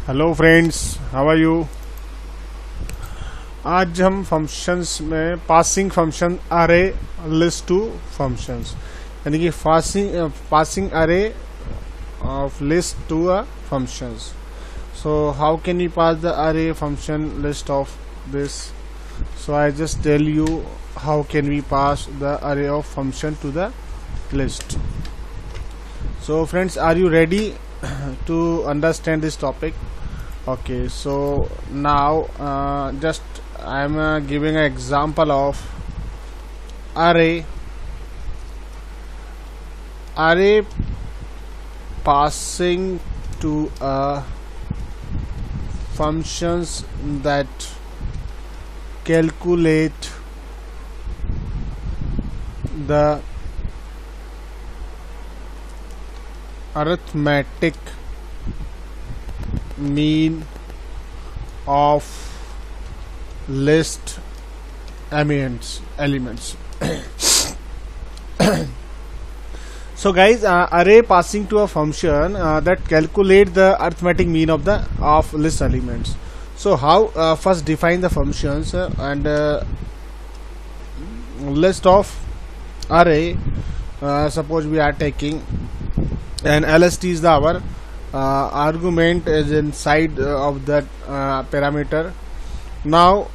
Hello friends, how are you. आज हम functions में passing function array list to functions यानी कि passing array of list to a functions. So how can we pass the array function list of this? So I just tell you how can we pass the array of function to the list. So friends, are you ready to understand this topic? Okay, so now just I am giving an example of array passing to a functions that calculate the arithmetic mean of list elements. So guys, array passing to a function that calculate the arithmetic mean of list elements. So how first define the functions and list of array. Suppose we are taking and LST is our argument is inside of that parameter. Now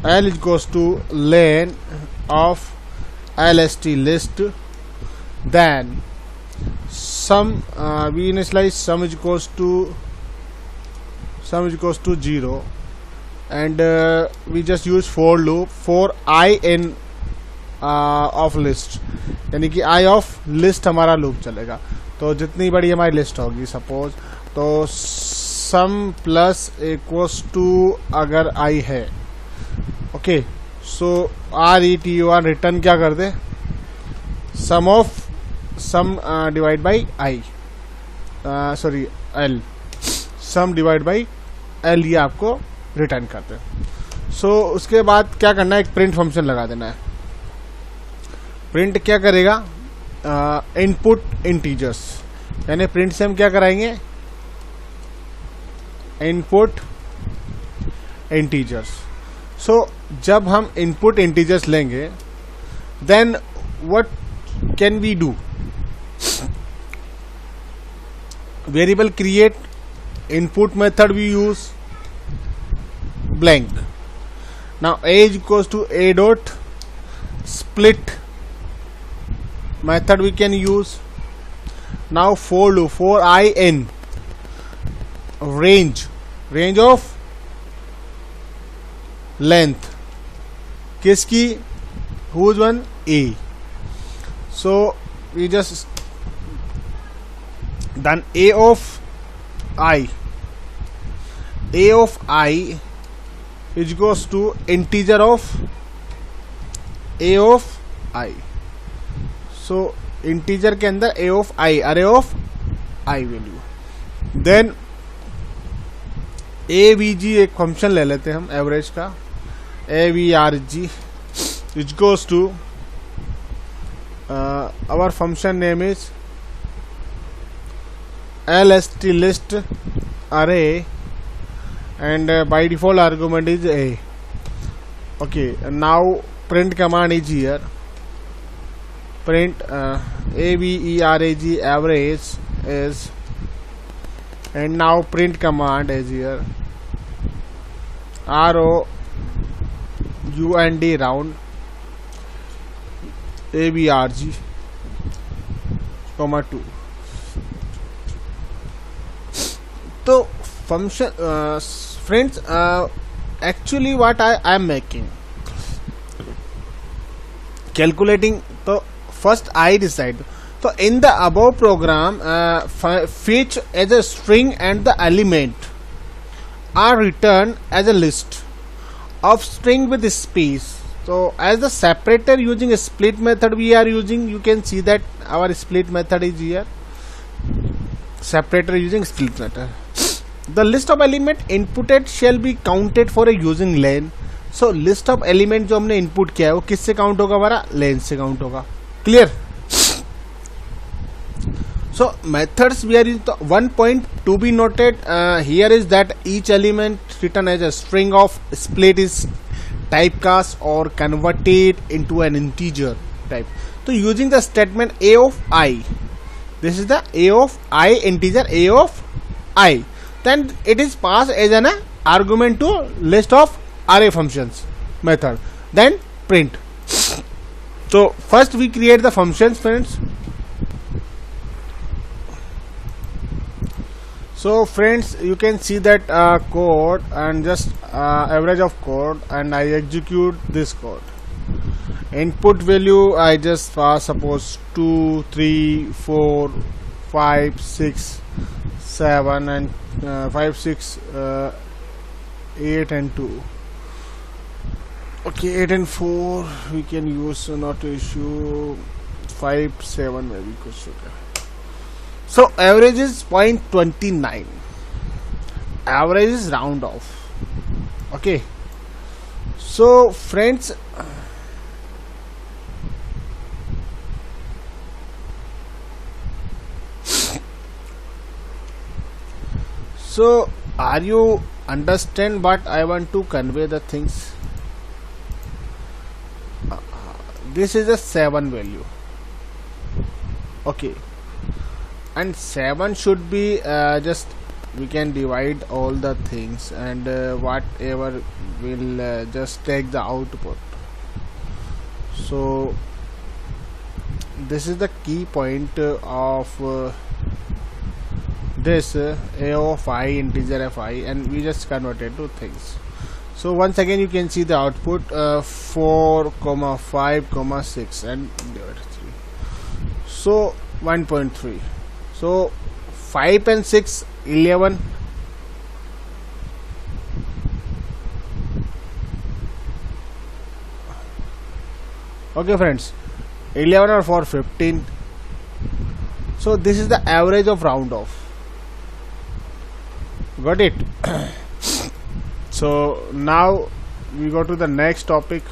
L equals to len of LST list, then sum we initialize sum is equals to 0 and we just use for loop for I in of list यानी कि I of list हमारा loop चलेगा. तो जितनी बड़ी हमारी list होगी suppose तो सम प्लस इक्वल्स टू अगर I है. ओके, सो RETUR रिटर्न क्या कर दे, sum divide by I sorry L, sum divide by L ये आपको रिटर्न कर दे. सो उसके बाद क्या करना है, एक प्रिंट फंक्शन लगा देना है. प्रिंट क्या करेगा, इनपुट इंटीजर्स यानी प्रिंट से हम क्या कराएंगे, इनपुट इंटीजर्स. सो जब हम इनपुट इंटीजर्स लेंगे then what can we do, variable create, input method we use blank. Now a is equals to a dot split method we can use. Now for loop for I in range of length किसकी, whose one, a. So we just done a of I is equals to integer of a of I. So integer के अंदर a of I, array of I value. Then avg एक function ले लेते हैं हम average का, avrg is goes to our function name is lst list array and by default argument is a. Okay, now print command is here, print averag average is, and now print command is here round round avrg comma 2. तो function friends actually what I am making calculating. तो first I decide. So in the above program, fetch as a string and the element are returned as a list of string with space. So as the separator using a split method we are using, you can see that our split method is here. Separator using split method. The list of element inputted shall be counted for a using len. So list of element जो हमने input किया है वो किससे count होगा, हमारा len से count होगा. Clear. So methods we are using. One point to be noted here is that each element written as a string of split is typecast or converted into an integer type. So using the statement a of I, this is the a of I integer a of I, then it is passed as an argument to list of array functions method, then print. So first we create the functions, friends. So friends, you can see that code and just average of code, and I execute this code. Input value I just suppose 2, 3, 4, 5, 6, 7 and 5, 6, 8 and 2. Okay, 8 and 4 we can use, not to issue. 5, 7 maybe could should. So average is 0.29. Average is round off. Okay. So friends, so are you understand what I want to convey the things? This is a 7 value. Okay. And 7 should be just we can divide all the things, and whatever will just take the output. So this is the key point of this a of I integer fi, and we just converted to things. So once again you can see the output 4, 5, 6 and divided 3. So 1.3. So 5 and 6, 11. Okay friends, 11 or 4, 15. So this is the average of round off. Got it? So now we go to the next topic.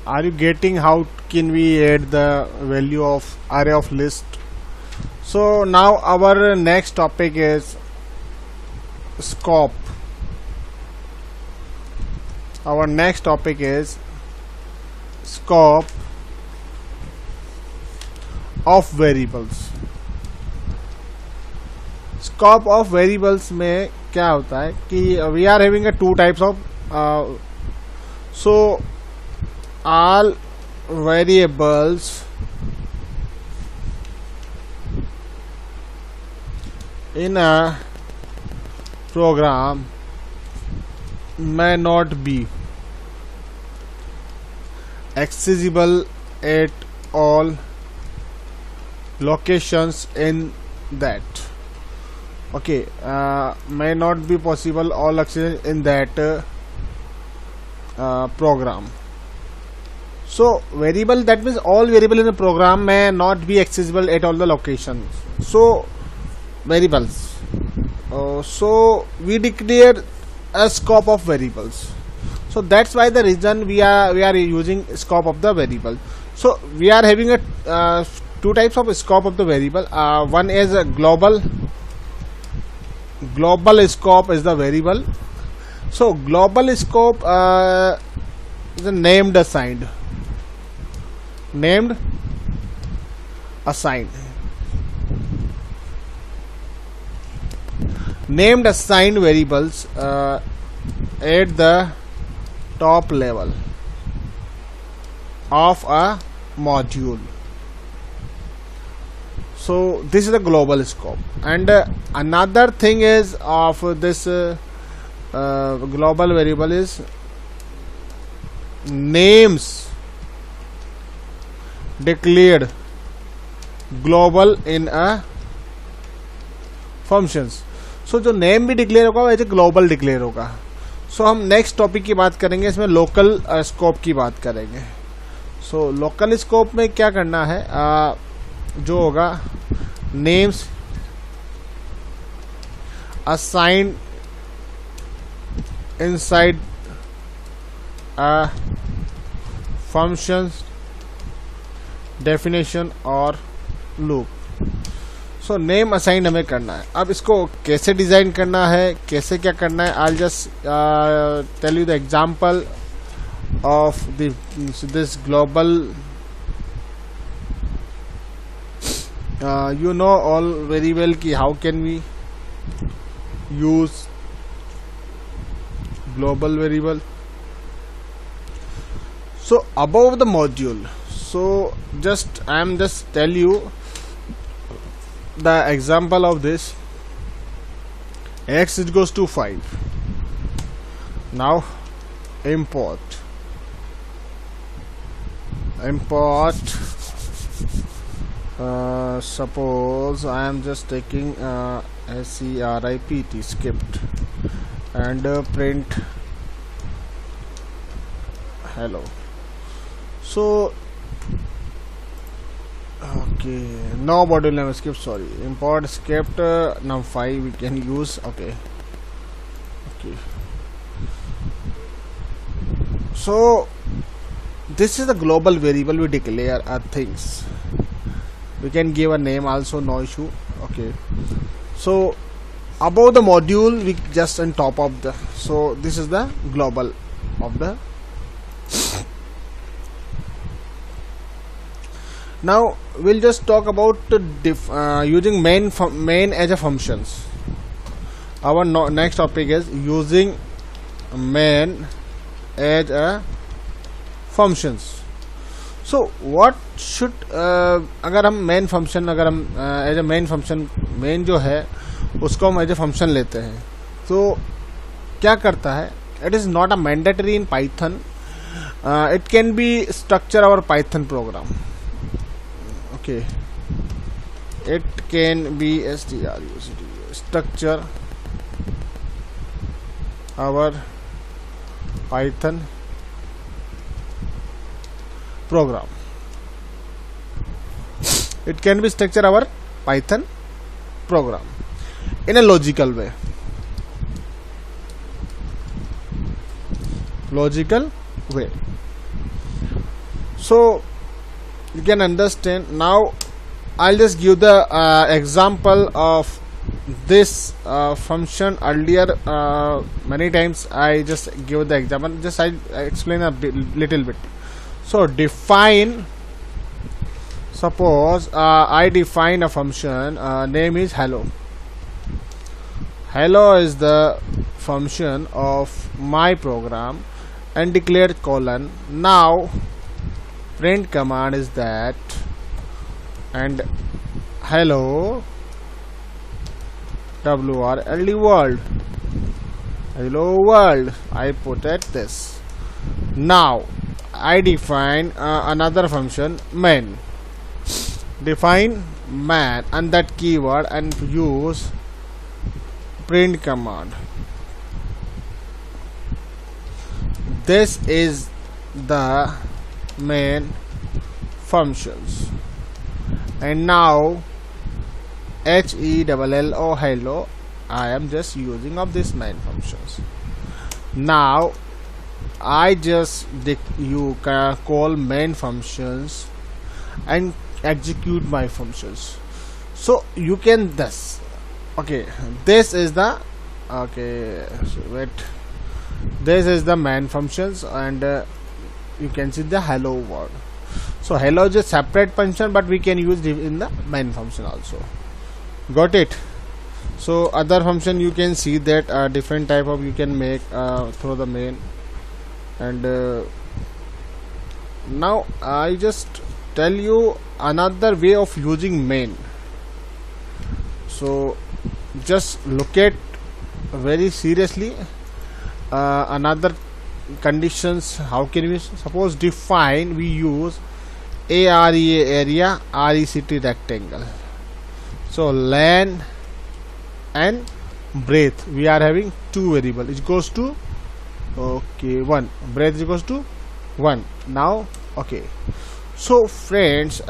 Are you getting how can we add the value of array of list? So now our next topic is scope. Our next topic is scope of variables. Scope of variables में क्या होता है कि we are having a two types of so all variables in a program may not be accessible at all locations in that. Okay, may not be possible all access in that program. So variable, that means all variable in the program may not be accessible at all the locations. So variables. So we declare a scope of variables. So that's why the reason we are using scope of the variable. So we are having a two types of scope of the variable. One is a global scope is the variable. So global scope is a named assigned variables at the top level of a module. So this is the global scope. And another thing is of this global variable is names declared global in a functions. So जो name भी declare होगा वैसे global declare होगा. सो हम next topic की बात करेंगे, इसमें लोकल स्कोप की बात करेंगे. सो लोकल स्कोप में क्या करना है, जो होगा names assigned inside functions, definition और loop. सो नेम असाइन हमें करना है. अब इसको कैसे डिजाइन करना है, कैसे क्या करना है, I just tell you the example of this global. You know all very well कि how can we use global variable. So above the module, so I am just tell you the example of this. X is goes to 5. Now import suppose I am just taking script script and print hello. So okay, no module name script, sorry, import script num5 we can use. Okay, so this is the global variable we declare things. We can give a name also, no issue. Okay, so above the module we just on top of the, so this is the global of the. Now we'll just talk about using main as a functions. Our next topic is using main as a functions. So what should अगर हम main function, अगर हम as a main function, main जो है उसको हम as a function लेते हैं, तो क्या करता है? It is not a mandatory in Python. It can be structure our Python program. Okay, it can be structure our Python program. It can be structure our Python program in a logical way. So you can understand. Now I'll just give the example of this function. Earlier many times I just give the example, just I explain a little bit. So define, suppose I define a function, name is hello. Hello is the function of my program, and declare colon. Now print command is that, and hello world, hello world, I put at this. Now I define another function main. Define main and that keyword and use print command. This is the main functions. And now hello, I am just using of this main functions. Now I just call main functions and execute my functions. So you can this. Okay, this is the this is the main functions, and you can see the hello word. So hello is a separate function, but we can use it in the main function also. Got it? So other function you can see that different type of you can make through the main. And now I just tell you another way of using main. So just look at very seriously another conditions. How can we suppose define? We use area, rect rectangle. So len and breadth, we are having two variable. It goes to 1. Breadth is equals to 1. Now okay, so friends,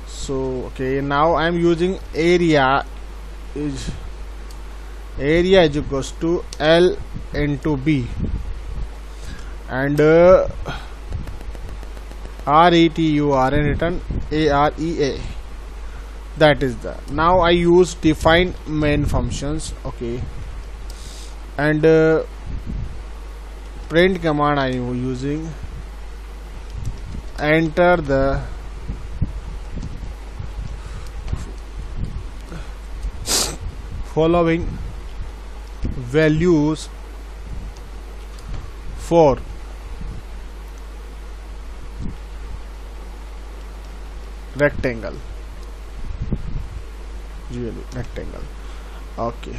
so okay, now I am using area is area is equals to L into B, and RETURN return AREA. That is the, now I use define main functions. Okay, and print command I am using, enter the following values for rectangle, really rectangle. Okay,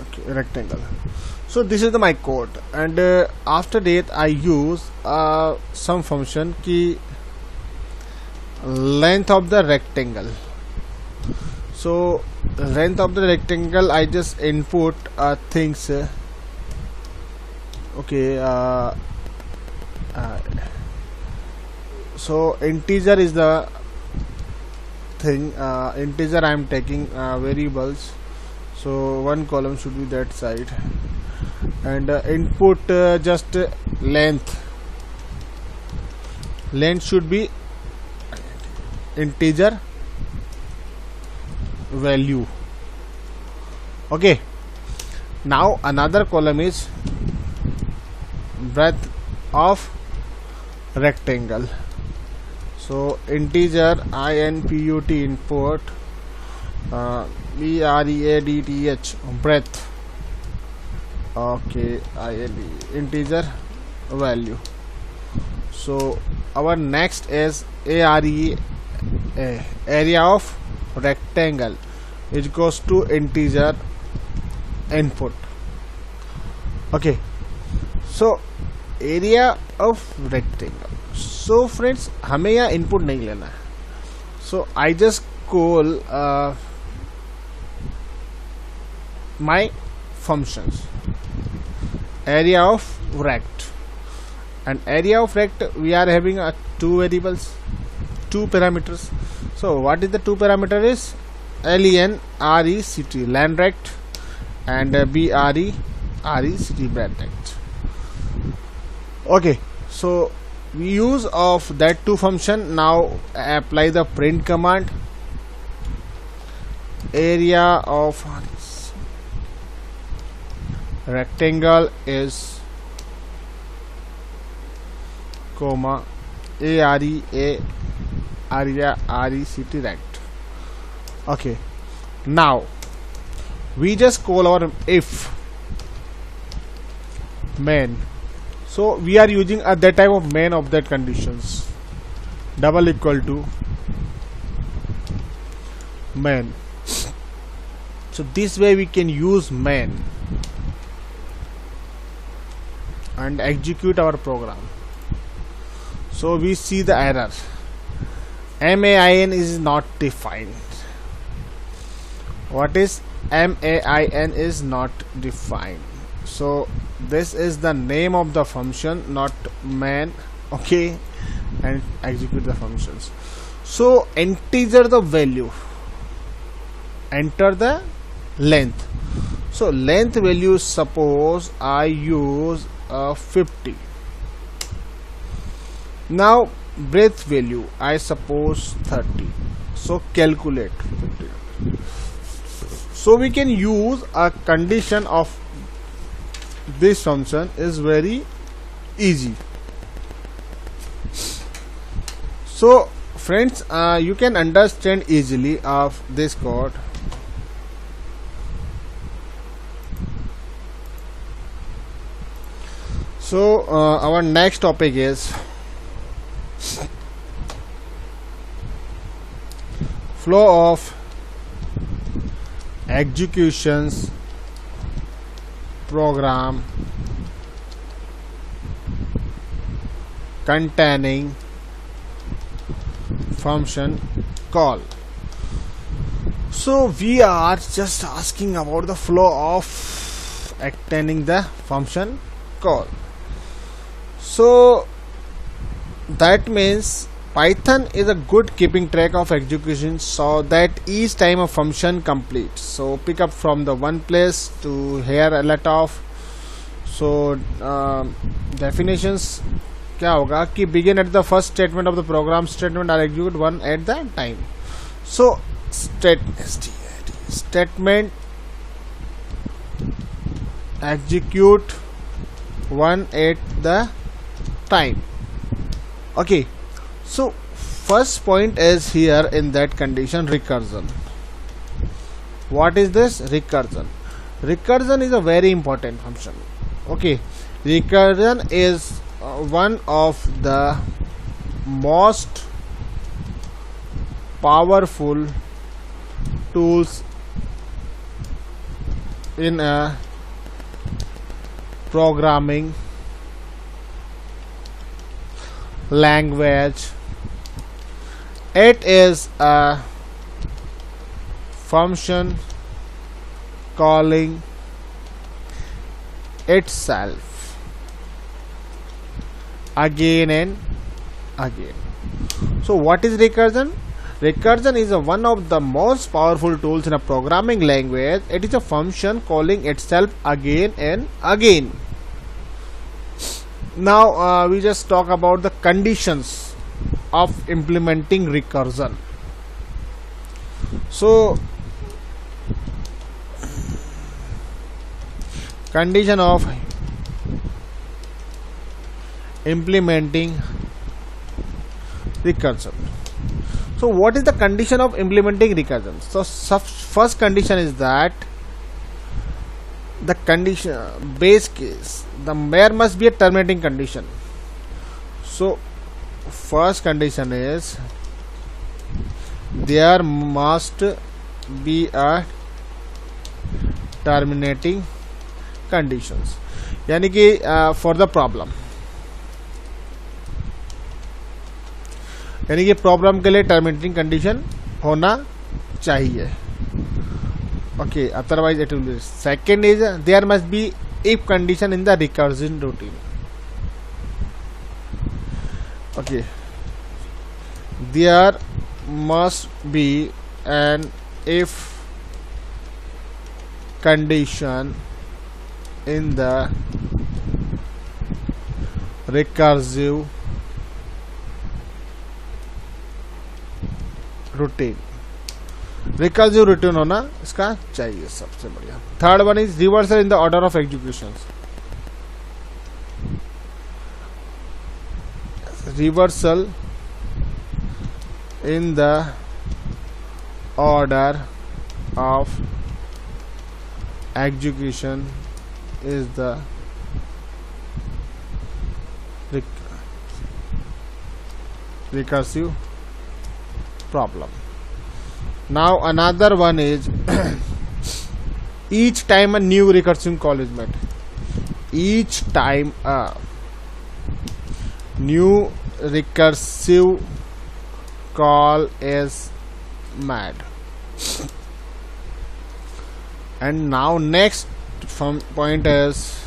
okay, rectangle. So this is the my code, and after that I use some function key length of the rectangle. So length of the rectangle, I just input things. Okay, so integer is the thing. Integer I am taking variables. So one column should be that side, and input just length. Length should be integer value. Okay, now another column is breadth of rectangle. So integer input input breadth. Breadth. Okay, integer value. So our next is area of rectangle is equals to integer input. Okay, so area of rectangle. So friends, हमें यहाँ input नहीं लेना है. So I just call my functions area of rect, and area of rect we are having two variables, two parameters. So what is the two parameter is len rect len rect, and bre rect breadth rect. Okay, so we use of that two function. Now apply the print command. Area of rectangle is comma area rect rect. Okay, now we just call our if main. So we are using that type of main of that conditions, double equal to main. So this way we can use main and execute our program. So we see the error, main is not defined. What is main is not defined? So this is the name of the function, not main. Okay, and execute the functions. So integer the value, enter the length. So length value, suppose I use 50. Now breadth value I suppose 30. So calculate 50. So we can use a condition of this function is very easy. So friends, you can understand easily of this code. So our next topic is flow of executions program containing function call. So we are just asking about the flow of containing the function call. So that means Python is a good keeping track of execution so that each time a function completes. So pick up from the one place to here let off. So definitions क्या होगा कि begin at the first statement of the program statement or execute one at the time. So statement execute one at the time. Okay. So first point is here in that condition recursion. What is this? Recursion. Recursion is a very important function. Okay, recursion is one of the most powerful tools in a programming language. It is a function calling itself again and again. So what is recursion? Recursion is one of the most powerful tools in a programming language. It is a function calling itself again and again. Now we just talk about the conditions of implementing recursion. So condition of implementing recursion. So what is the condition of implementing recursion? So first condition is that the condition base case, there must be a terminating condition. So first condition is there must be a terminating conditions, यानी कि for the problem, यानी कि problem के लिए terminating condition होना चाहिए. Okay, otherwise it will be. Second is there must be if condition in the recursion routine. Okay, there must be an if condition in the recursive routine. Recursive return होना इसका चाहिए सबसे बढ़िया. Third one is reversal in the order of execution. Reversal in the order of execution is the recursive problem. Now another one is each time a new recursive call is made. Each time a new recursive call is made. And now next point is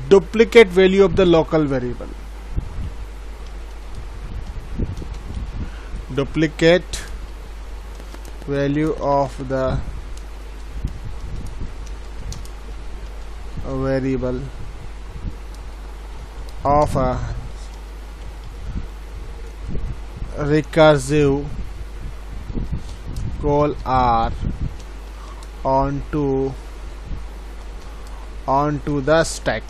duplicate value of the local variable. Duplicate value of the variable of a recursive call R onto the stack.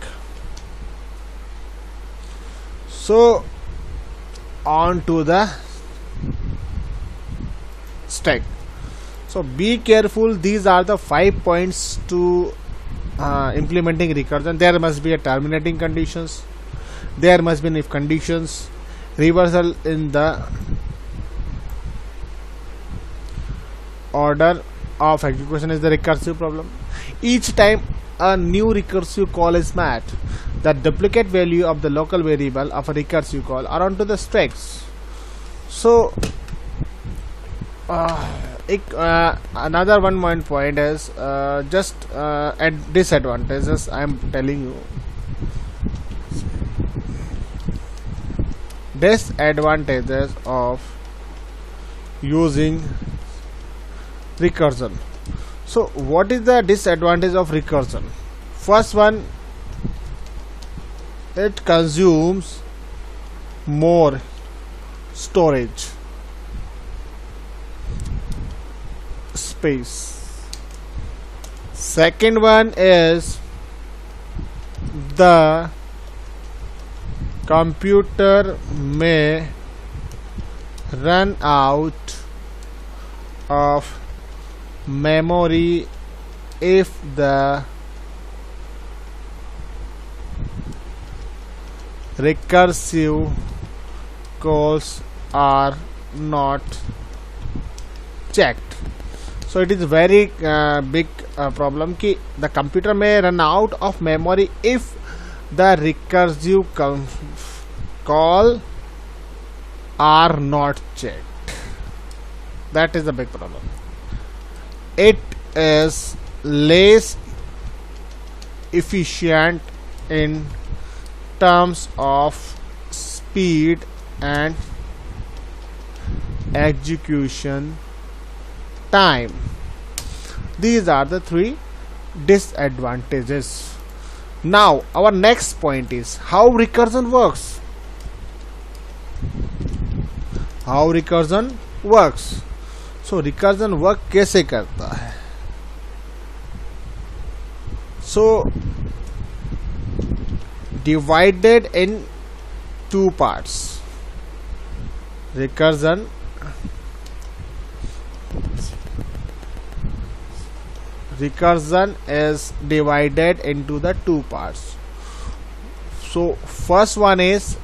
So onto the stack. So be careful, these are the 5 points to implementing recursion. There must be a terminating conditions, there must be an if conditions, reversal in the order of execution is the recursive problem. Each time a new recursive call is made, the duplicate value of the local variable of a recursive call are onto the stacks. So another one point is just at disadvantages I am telling you. Disadvantages of using recursion. So what is the disadvantage of recursion? First one, it consumes more storage space. Second one is the computer may run out of memory if the recursive calls are not checked. So it is very big problem कि the computer may run out of memory if the recursive call are not checked. That is the big problem. It is less efficient in terms of speed and execution time. These are the three disadvantages. Now our next point is how recursion works. How recursion works. So recursion work कैसे करता है? So divided in two parts. Recursion is divided into the two parts. So first one is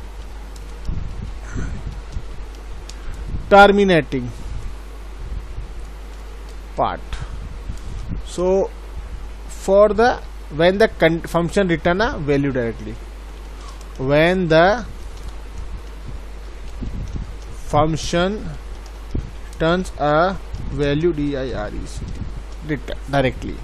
terminating part. So for the when the function return a value directly, when the function returns a value directly,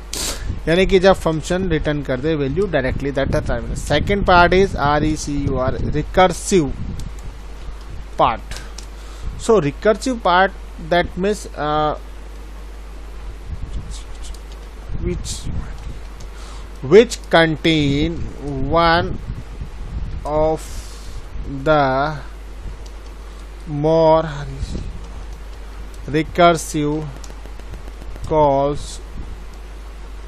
यानी कि जब function return कर दे value directly, that the time. Second part is RECUR, recursive part. So recursive part, that means which contain one of the more recursive calls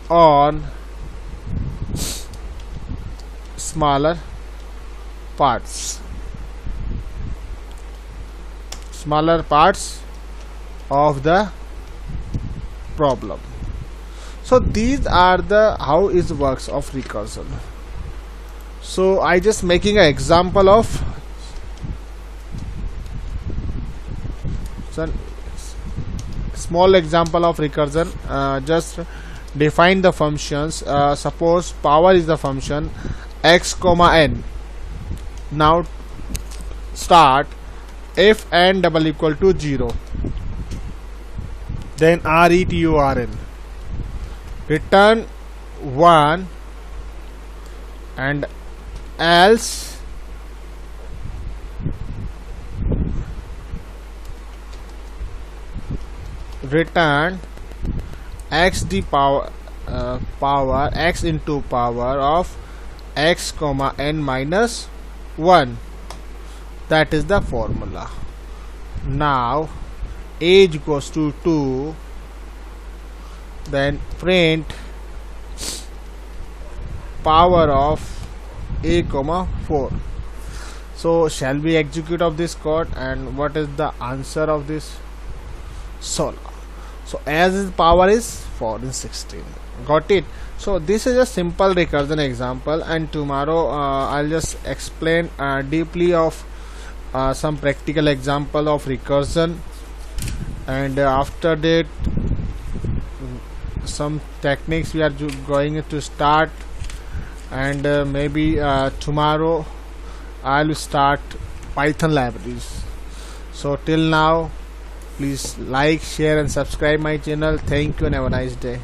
on smaller parts of the problem. So these are the how it works of recursion. So I just making an example of small example of recursion. Just define the functions. Suppose power is the function x comma n. Now start if n double equal to 0, then RETURN, return 1, and else return x the power x into power of x comma n minus 1. That is the formula. Now age equals to 2, then print power of a comma 4. So shall we execute of this code, and what is the answer of this? So as its power is 4 in 16. Got it? So this is a simple recursion example, and tomorrow I'll just explain deeply of some practical example of recursion, and after that some techniques we are going to start, and maybe tomorrow I'll start Python libraries. So till now, please like, share and subscribe my channel. Thank you and have a nice day.